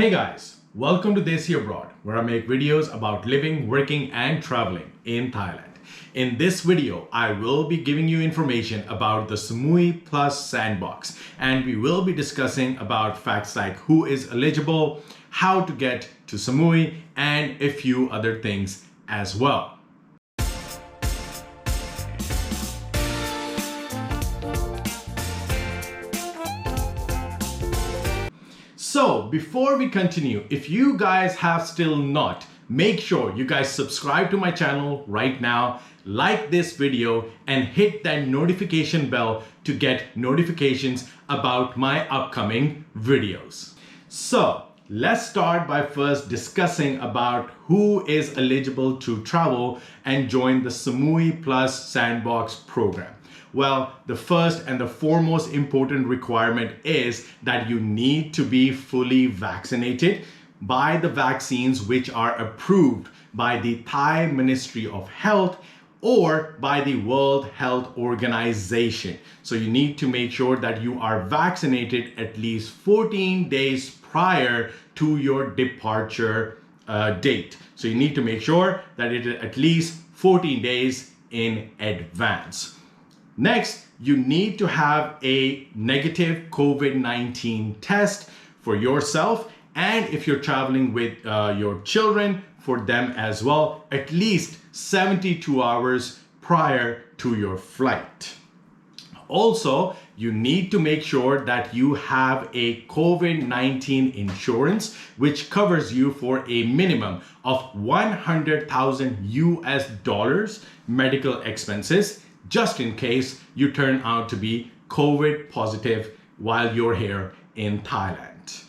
Hey guys, welcome to Desi Abroad, where I make videos about living, working, and traveling in Thailand. In this video, I will be giving you information about the Samui Sandbox, and we will be discussing about facts like who is eligible, how to get to Samui, and a few other things as well. So before we continue, if you guys have still not, make sure you guys subscribe to my channel right now, like this video, and hit that notification bell to get notifications about my upcoming videos. So let's start by first discussing about who is eligible to travel and join the Samui Sandbox program. Well, the first and the foremost important requirement is that you need to be fully vaccinated by the vaccines which are approved by the Thai Ministry of Health or by the World Health Organization. So you need to make sure that you are vaccinated at least 14 days prior to your departure date. So you need to make sure that it is at least 14 days in advance. Next, you need to have a negative COVID-19 test for yourself, and if you're traveling with your children, for them as well, at least 72 hours prior to your flight. Also, you need to make sure that you have a COVID-19 insurance, which covers you for a minimum of 100,000 US dollars medical expenses, just in case you turn out to be COVID positive while you're here in Thailand.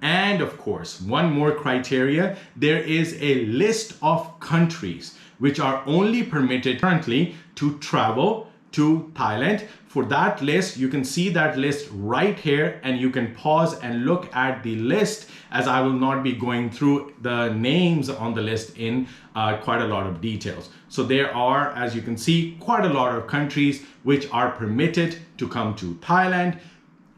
And of course, one more criteria, there is a list of countries which are only permitted currently to travel to Thailand. For that list, you can see that list right here, and you can pause and look at the list, as I will not be going through the names on the list in quite a lot of details. So there are, as you can see, quite a lot of countries which are permitted to come to Thailand.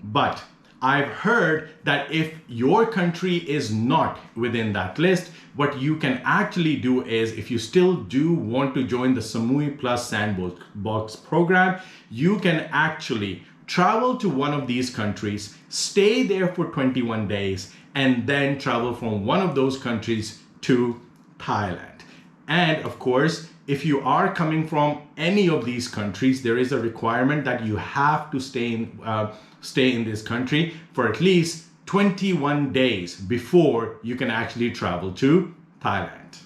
But I've heard that if your country is not within that list, what you can actually do is, if you still do want to join the Samui Sandbox program, you can actually travel to one of these countries, stay there for 21 days, and then travel from one of those countries to Thailand. And of course, if you are coming from any of these countries, there is a requirement that you have to stay in this country for at least 21 days before you can actually travel to Thailand.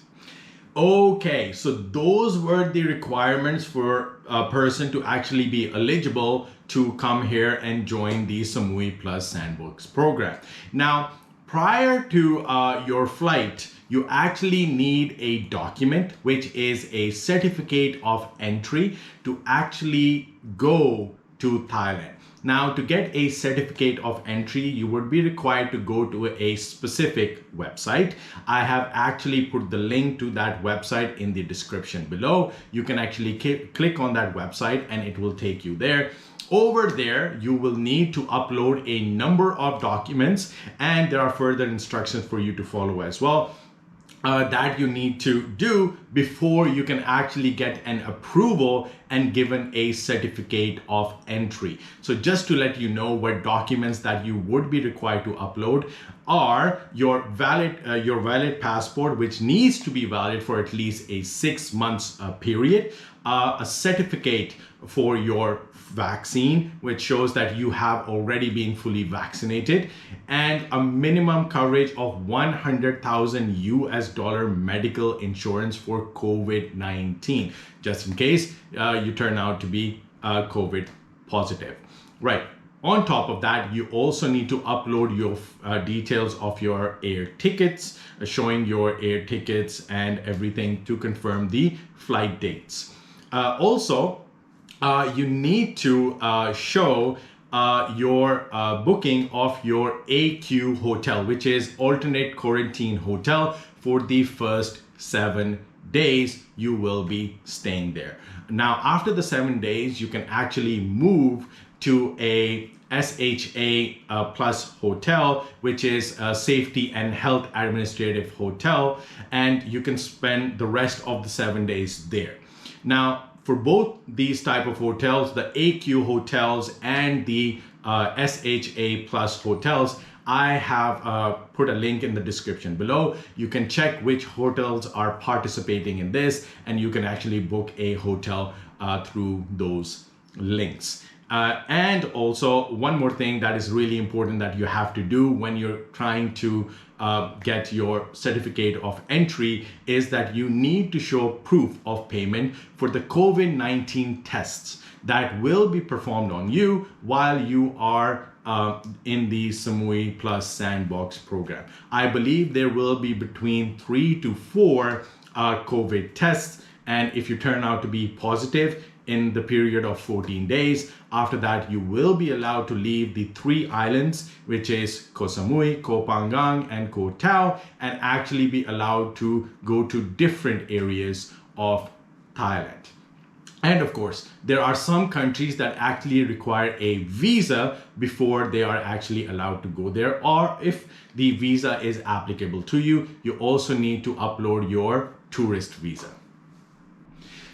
Okay, so those were the requirements for a person to actually be eligible to come here and join the Samui Sandbox program. Now, prior to your flight, you actually need a document, which is a certificate of entry to actually go to Thailand. Now, to get a certificate of entry, you would be required to go to a specific website. I have actually put the link to that website in the description below. You can actually click on that website and it will take you there. Over there, you will need to upload a number of documents, and there are further instructions for you to follow as well. That you need to do before you can actually get an approval and given a certificate of entry. So just to let you know, what documents that you would be required to upload are your valid passport, which needs to be valid for at least a 6 months period, a certificate for your vaccine, which shows that you have already been fully vaccinated, and a minimum coverage of 100,000 US dollar medical insurance for COVID-19, just in case you turn out to be COVID positive. Right. On top of that, you also need to upload your details of your air tickets, showing your air tickets and everything to confirm the flight dates. Also, you need to show your booking of your AQ hotel, which is alternate quarantine hotel, for the first 7 days you will be staying there. Now, after the 7 days, you can actually move to a SHA plus hotel, which is a safety and health administrative hotel, and you can spend the rest of the 7 days there. Now, for both these type of hotels, the AQ hotels and the SHA plus hotels, I have put a link in the description below. You can check which hotels are participating in this, and you can actually book a hotel through those links. And also one more thing that is really important that you have to do when you're trying to get your certificate of entry is that you need to show proof of payment for the COVID-19 tests that will be performed on you while you are in the Samui Plus Sandbox program. I believe there will be between 3 to 4 COVID tests, and if you turn out to be positive in the period of 14 days, after that you will be allowed to leave the 3 islands, which is Koh Samui, Koh Phangan, and Koh Tao, and actually be allowed to go to different areas of Thailand. And of course, there are some countries that actually require a visa before they are actually allowed to go there, or if the visa is applicable to you, you also need to upload your tourist visa.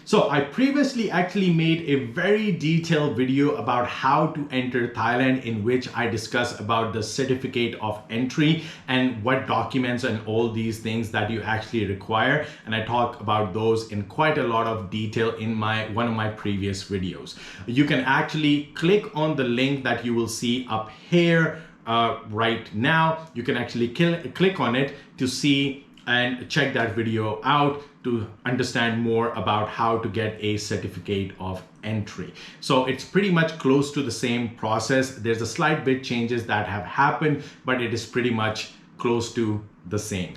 So I previously actually made a very detailed video about how to enter Thailand, in which I discuss about the certificate of entry and what documents and all these things that you actually require. And I talk about those in quite a lot of detail in one of my previous videos. You can actually click on the link that you will see up here right now. You can actually click on it to see and check that video out to understand more about how to get a certificate of entry. So it's pretty much close to the same process. There's a slight bit changes that have happened, but it is pretty much close to the same.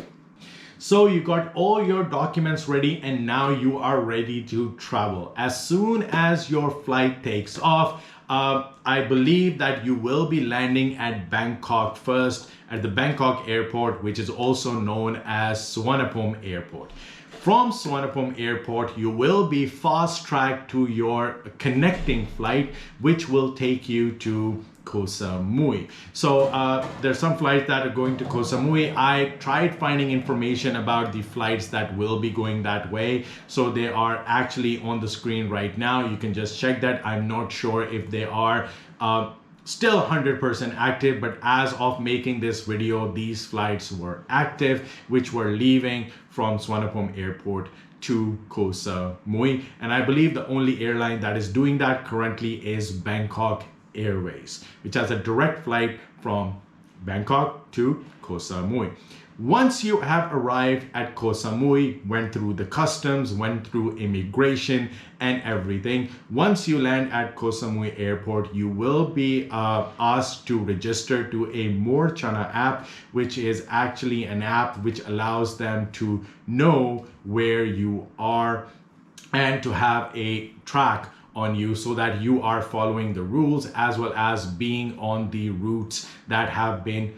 So you got all your documents ready, and now you are ready to travel. As soon as your flight takes off, I believe that you will be landing at Bangkok first, at the Bangkok airport, which is also known as Suvarnabhumi Airport. From Suvarnabhumi Airport, you will be fast-tracked to your connecting flight, which will take you to Koh Samui. So there's some flights that are going to Koh Samui. I tried finding information about the flights that will be going that way. So they are actually on the screen right now. You can just check that. I'm not sure if they are still 100% active, but as of making this video, these flights were active, which were leaving from Suvarnabhumi Airport to Koh Samui. And I believe the only airline that is doing that currently is Bangkok Airways, which has a direct flight from Bangkok to Koh Samui. Once you have arrived at Koh Samui, went through the customs, went through immigration and everything, once you land at Koh Samui Airport, you will be asked to register to a More Chana app, which is actually an app which allows them to know where you are and to have a track on you so that you are following the rules as well as being on the routes that have been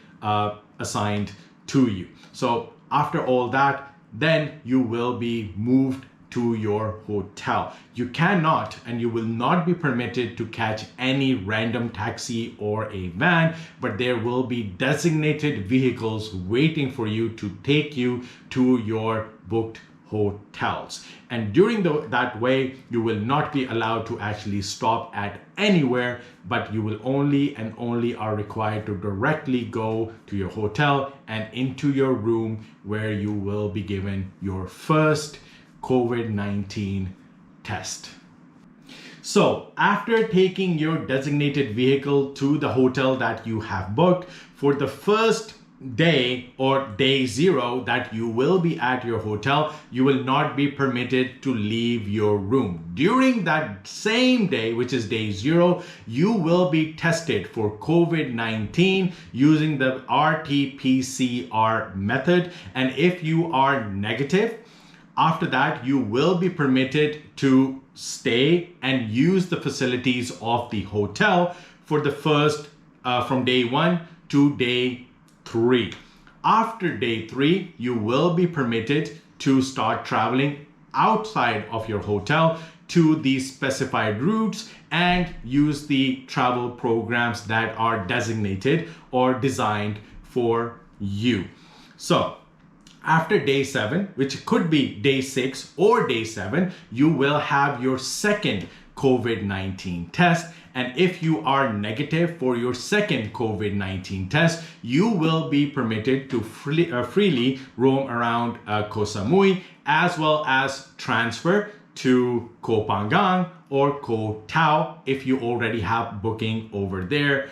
assigned to you. So after all that, then you will be moved to your hotel. You cannot and you will not be permitted to catch any random taxi or a van, but there will be designated vehicles waiting for you to take you to your booked hotels. And during that way, you will not be allowed to actually stop at anywhere, but you will only are required to directly go to your hotel and into your room, where you will be given your first COVID-19 test. So after taking your designated vehicle to the hotel that you have booked, for the first day or day 0 that you will be at your hotel, you will not be permitted to leave your room. During that same day, which is day 0, you will be tested for COVID-19 using the RT-PCR method. And if you are negative, after that, you will be permitted to stay and use the facilities of the hotel for the first, from day 1 to day 3. After day 3, you will be permitted to start traveling outside of your hotel to the specified routes and use the travel programs that are designated or designed for you. So after day 7, which could be day 6 or day 7, you will have your second COVID-19 test. And if you are negative for your second COVID-19 test, you will be permitted to freely roam around Koh Samui, as well as transfer to Koh Phangan or Koh Tao if you already have booking over there.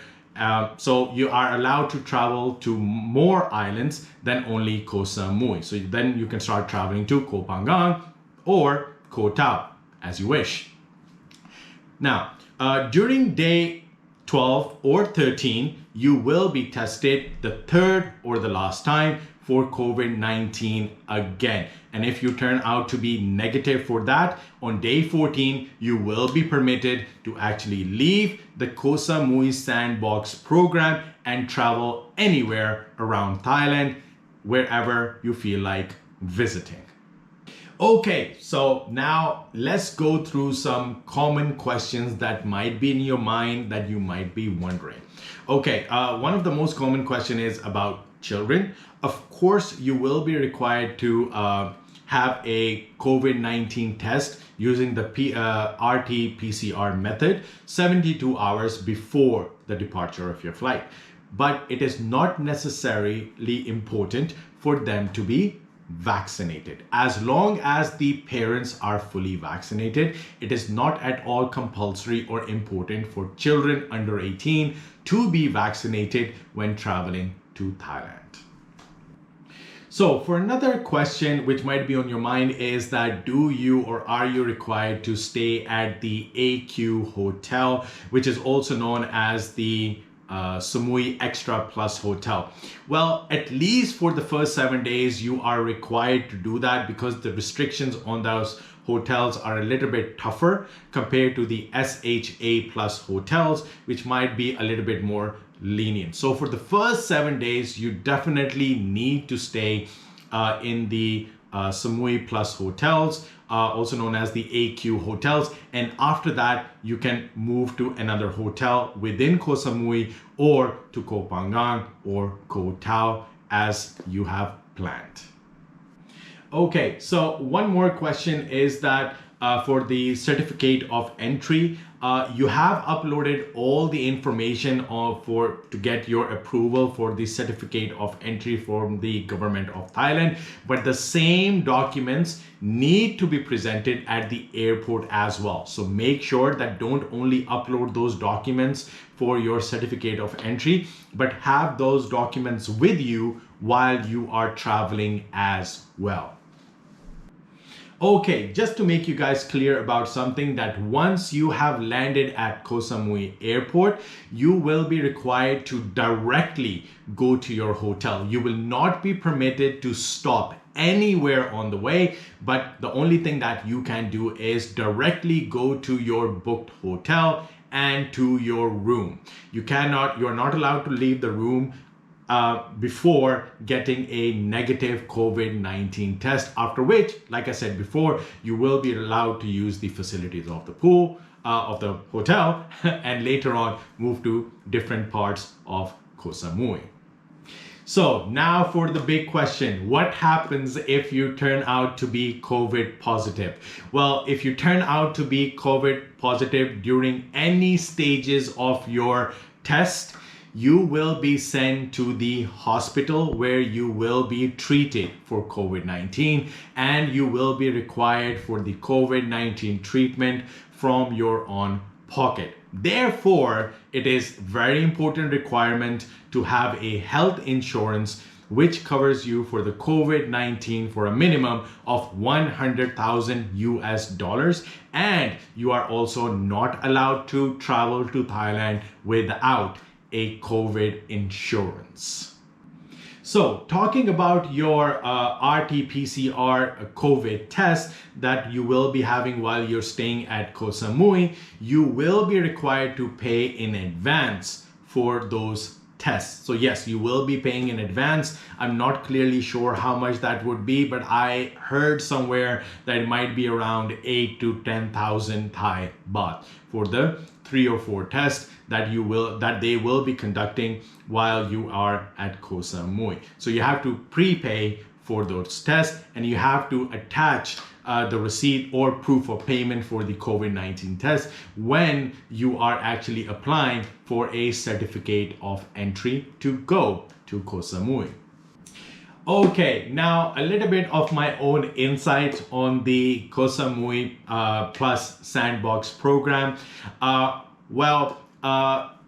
So you are allowed to travel to more islands than only Koh Samui. So then you can start traveling to Koh Phangan or Koh Tao as you wish. Now, during day 12 or 13, you will be tested the third or the last time for COVID-19 again. And if you turn out to be negative for that, on day 14, you will be permitted to actually leave the Koh Samui Sandbox program and travel anywhere around Thailand, wherever you feel like visiting. Okay, so now let's go through some common questions that might be in your mind that you might be wondering. Okay, one of the most common question is about children. Of course, you will be required to have a COVID-19 test using the RT-PCR method 72 hours before the departure of your flight. But it is not necessarily important for them to be vaccinated. As long as the parents are fully vaccinated, it is not at all compulsory or important for children under 18 to be vaccinated when traveling to Thailand. So for another question which might be on your mind is that do you or are you required to stay at the AQ Hotel, which is also known as the Samui Extra Plus Hotel? Well, at least for the first 7 days, you are required to do that because the restrictions on those hotels are a little bit tougher compared to the SHA Plus hotels, which might be a little bit more lenient. So for the first 7 days, you definitely need to stay in the Samui Plus hotels, also known as the AQ hotels. And after that, you can move to another hotel within Koh Samui or to Koh Phangan or Koh Tao as you have planned. Okay, so one more question is that for the certificate of entry, you have uploaded all the information to get your approval for the certificate of entry from the government of Thailand, but the same documents need to be presented at the airport as well. So make sure that don't only upload those documents for your certificate of entry, but have those documents with you while you are traveling as well. Okay, just to make you guys clear about something, that once you have landed at Koh Samui Airport, you will be required to directly go to your hotel. You will not be permitted to stop anywhere on the way, but the only thing that you can do is directly go to your booked hotel and to your room. You're not allowed to leave the room before getting a negative COVID-19 test, after which, like I said before, you will be allowed to use the facilities of the pool, of the hotel, and later on move to different parts of Koh Samui. So now for the big question, what happens if you turn out to be COVID positive? Well, if you turn out to be COVID positive during any stages of your test, you will be sent to the hospital where you will be treated for COVID-19, and you will be required for the COVID-19 treatment from your own pocket. Therefore, it is very important requirement to have a health insurance which covers you for the COVID-19 for a minimum of 100,000 US dollars, and you are also not allowed to travel to Thailand without a COVID insurance. So talking about your RT-PCR COVID test that you will be having while you're staying at Koh Samui, you will be required to pay in advance for those tests. So yes, you will be paying in advance. I'm not clearly sure how much that would be, but I heard somewhere that it might be around 8 to 10,000 Thai baht for the 3 or 4 tests that they will be conducting while you are at Koh Samui. So you have to prepay for those tests, and you have to attach the receipt or proof of payment for the COVID-19 test when you are actually applying for a certificate of entry to go to Koh Samui. Okay, now a little bit of my own insight on the Koh Samui Plus Sandbox program.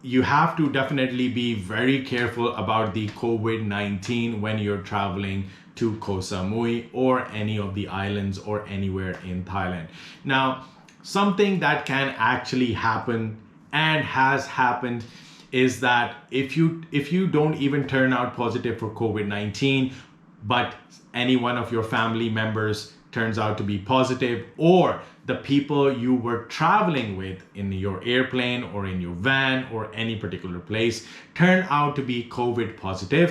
You have to definitely be very careful about the COVID-19 when you're traveling to Koh Samui or any of the islands or anywhere in Thailand. Now, something that can actually happen and has happened is that if you don't even turn out positive for COVID-19, but any one of your family members turns out to be positive, or the people you were traveling with in your airplane or in your van or any particular place turn out to be COVID positive,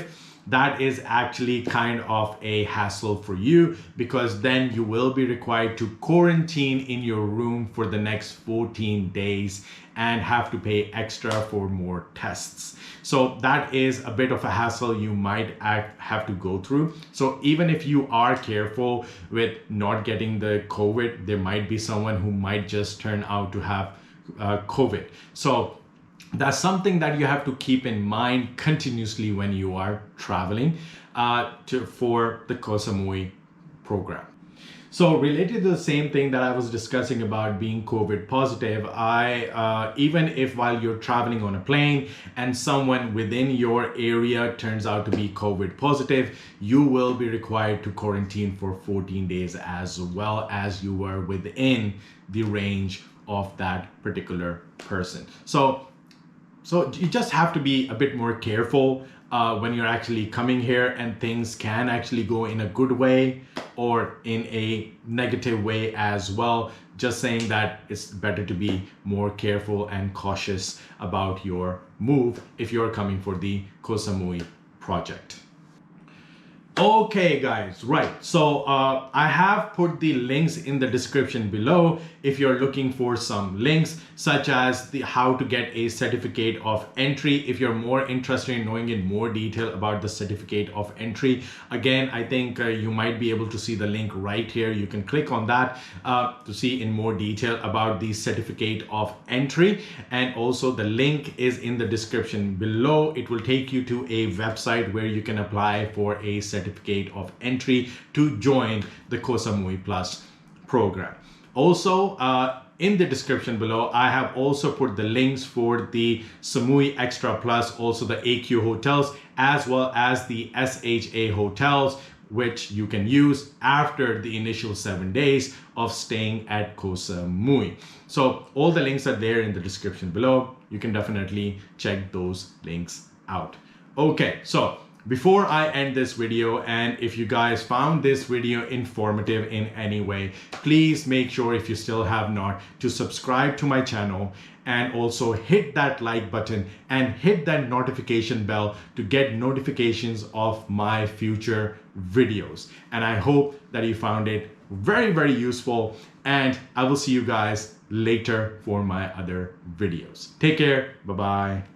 that is actually kind of a hassle for you, because then you will be required to quarantine in your room for the next 14 days and have to pay extra for more tests. So that is a bit of a hassle you might have to go through. So even if you are careful with not getting the COVID, there might be someone who might just turn out to have COVID. So that's something that you have to keep in mind continuously when you are traveling for the Koh Samui program. So related to the same thing that I was discussing about being COVID positive, even if while you're traveling on a plane and someone within your area turns out to be COVID positive, you will be required to quarantine for 14 days as well, as you were within the range of that particular person. So you just have to be a bit more careful when you're actually coming here, and things can actually go in a good way or in a negative way as well. Just saying that it's better to be more careful and cautious about your move if you're coming for the Koh Samui project. Okay guys, right, so I have put the links in the description below if you're looking for some links such as how to get a certificate of entry. If you're more interested in knowing in more detail about the certificate of entry, again, I think you might be able to see the link right here. You can click on that to see in more detail about the certificate of entry, and also the link is in the description below. It will take you to a website where you can apply for a certificate of entry to join the Koh Samui Plus program. Also, in the description below, I have also put the links for the Samui Extra Plus, also the AQ hotels, as well as the SHA hotels, which you can use after the initial 7 days of staying at Koh Samui. So all the links are there in the description below. You can definitely check those links out. Okay, so before I end this video, and if you guys found this video informative in any way, please make sure, if you still have not, to subscribe to my channel, and also hit that like button and hit that notification bell to get notifications of my future videos. And I hope that you found it very, very useful, and I will see you guys later for my other videos. Take care. Bye-bye.